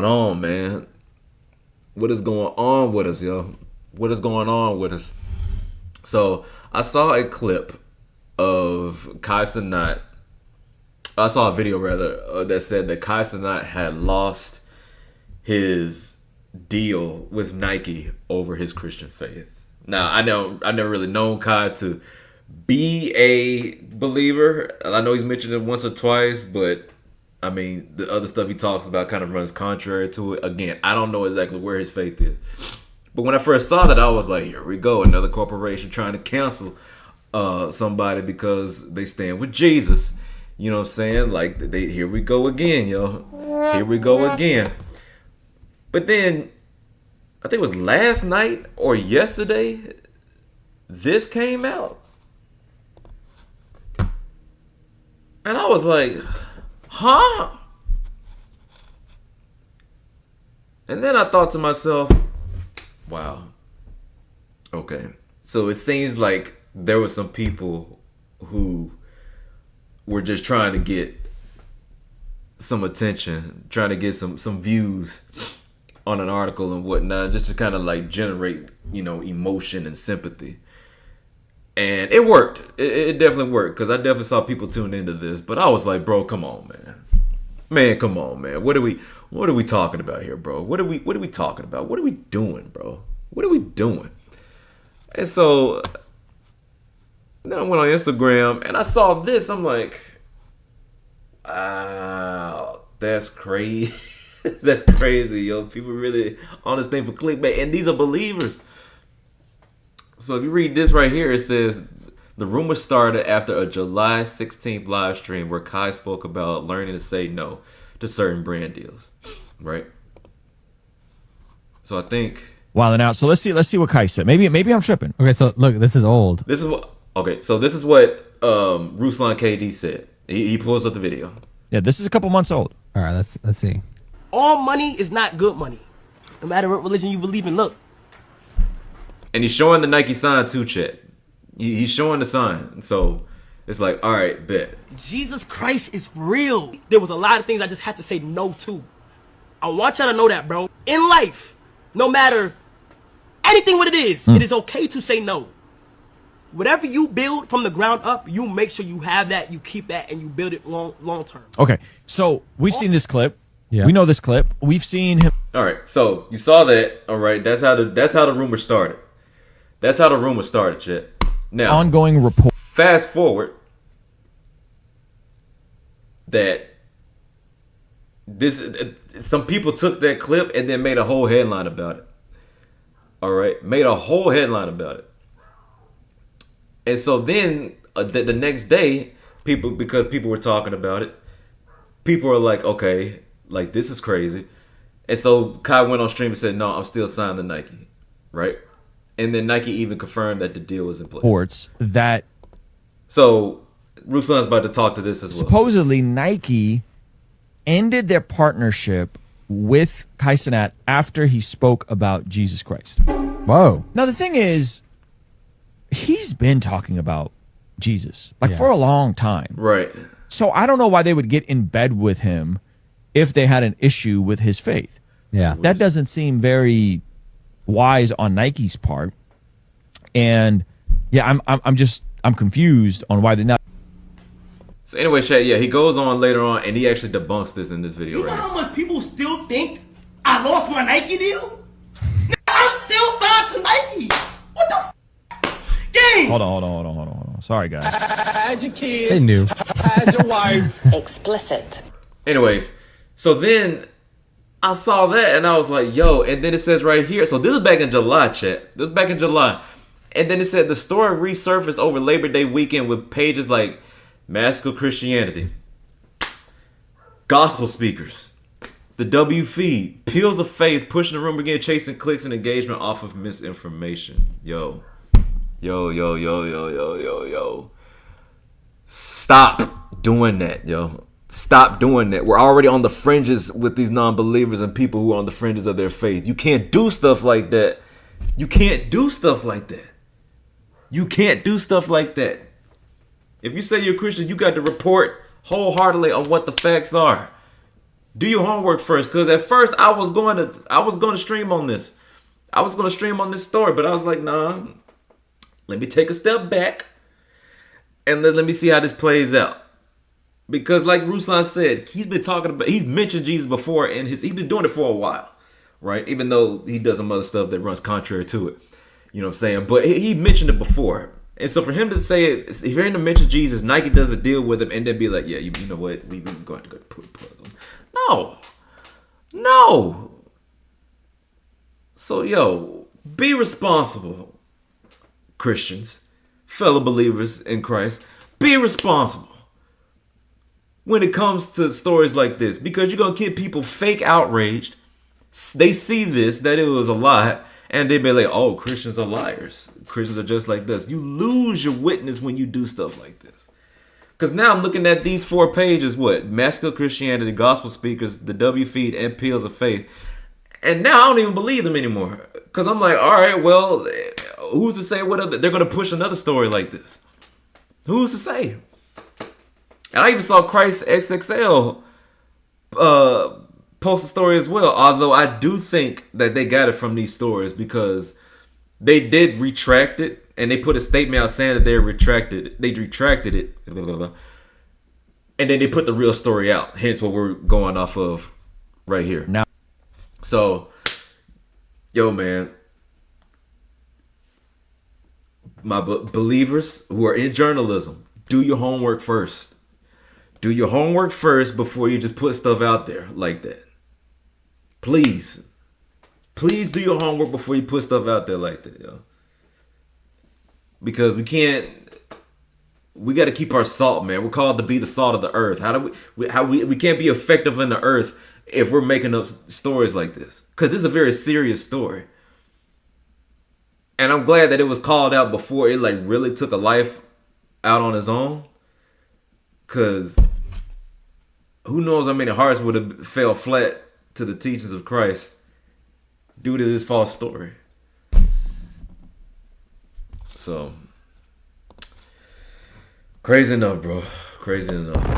on, man? What is going on with us, yo? What is going on with us? So I saw a clip of Cenat. I saw a video rather that said that Cenat had lost his deal with Nike over his Christian faith. Now I never really known Kai to be a believer. I know he's mentioned it once or twice, but I mean, the other stuff he talks about kind of runs contrary to it. Again, I don't know exactly where his faith is. But when I first saw that, I was like, here we go. Another corporation trying to cancel somebody because they stand with Jesus. You know what I'm saying? Like, here we go again, yo. Here we go again. But then, I think it was last night or yesterday, this came out. And I was like, huh? And then I thought to myself, wow. Okay. So it seems like there were some people who were just trying to get some attention, trying to get some views on an article and whatnot, just to kind of like generate, emotion and sympathy. And it worked. It definitely worked, because I definitely saw people tune into this. But I was like, bro, come on, man. Man, come on, man. What are we talking about here, bro? What are we talking about? What are we doing, bro? What are we doing? And so then I went on Instagram and I saw this. I'm like, wow, that's crazy. That's crazy, yo. People really on this thing for clickbait, and these are believers. So if you read this right here, it says, the rumor started after a July 16th live stream where Kai spoke about learning to say no to certain brand deals, right? So I think wilding out. So let's see what Kai said. Maybe I'm tripping. Okay, so look, this is old. This is what Ruslan KD said. He pulls up the video. Yeah, this is a couple months old. All right, let's see. All money is not good money, no matter what religion you believe in. Look. And he's showing the Nike sign too, Chet. He's showing the sign. So it's like, all right, bet. Jesus Christ is real. There was a lot of things I just had to say no to. I want y'all to know that, bro. In life, no matter anything what it is okay to say no. Whatever you build from the ground up, you make sure you have that, you keep that, and you build it long term. Okay, so we've seen this clip. Yeah. We know this clip. We've seen him. All right, so you saw that. All right, that's how the rumor started. That's how the rumor started, Chet. Now, ongoing report. Fast forward that some people took that clip and then made a whole headline about it. All right, made a whole headline about it. And so then the next day, because people were talking about it, people were like, okay, like this is crazy. And so Kai went on stream and said, no, I'm still signed to Nike, right? And then Nike even confirmed that the deal was in place. Reports that. So Ruslan's about to talk to this as well. Supposedly Nike ended their partnership with Cenat after he spoke about Jesus Christ. Whoa. Now the thing is, he's been talking about Jesus for a long time. Right. So I don't know why they would get in bed with him if they had an issue with his faith. Yeah. That doesn't seem very wise on Nike's part. And yeah, I'm confused on why they're not. So anyway, Shay, yeah, he goes on later on and he actually debunks this in this video. You know how much people still think I lost my Nike deal? I'm still signed to Nike. What the game? Hold on. Sorry, guys. As your kids. They knew. As your wife. Explicit. Anyways, so then I saw that and I was like, yo, and then it says right here. So this is back in July, Chet. This is back in July. And then it said the story resurfaced over Labor Day weekend with pages like Maskell Christianity, Gospel Speakers, the W Feed, Peels of Faith, pushing the rumor again, chasing clicks and engagement off of misinformation. Yo. Stop doing that, yo. Stop doing that. We're already on the fringes with these non-believers and people who are on the fringes of their faith. You can't do stuff like that. You can't do stuff like that. You can't do stuff like that. If you say you're a Christian, you got to report wholeheartedly on what the facts are. Do your homework first, because at first I was going to stream on this. I was going to stream on this story, but I was like, nah, let me take a step back and let me see how this plays out. Because like Ruslan said, he's mentioned Jesus before, and he's been doing it for a while, right? Even though he does some other stuff that runs contrary to it. You know what I'm saying? But he mentioned it before. And so for him to say it, if you're to mention Jesus, Nike does a deal with him and then be like, yeah, you know what? We're going to go put a plug on. No. So, yo, be responsible, Christians, fellow believers in Christ. Be responsible when it comes to stories like this, because you're going to get people fake outraged. They see this, that it was a lie, and they be like, oh, Christians are liars. Christians are just like this. You lose your witness when you do stuff like this. Because now I'm looking at these 4 pages, Masculine Christianity, Gospel Speakers, the W Feed, and Peels of Faith. And now I don't even believe them anymore. Because I'm like, all right, well, who's to say they're going to push another story like this? Who's to say? And I even saw Christ XXL post a story as well. Although I do think that they got it from these stories, because they did retract it. And they put a statement out saying that they retracted it. Blah, blah, blah. And then they put the real story out. Hence what we're going off of right here. Now, so, yo, man. My believers who are in journalism, do your homework first. Do your homework first before you just put stuff out there like that. Please. Please do your homework before you put stuff out there like that, yo. Because we got to keep our salt, man. We're called to be the salt of the earth. We can't be effective in the earth if we're making up stories like this. Because this is a very serious story. And I'm glad that it was called out before it like really took a life out on its own. Because who knows how many hearts would have fell flat to the teachings of Christ due to this false story. So, crazy enough, bro. Crazy enough.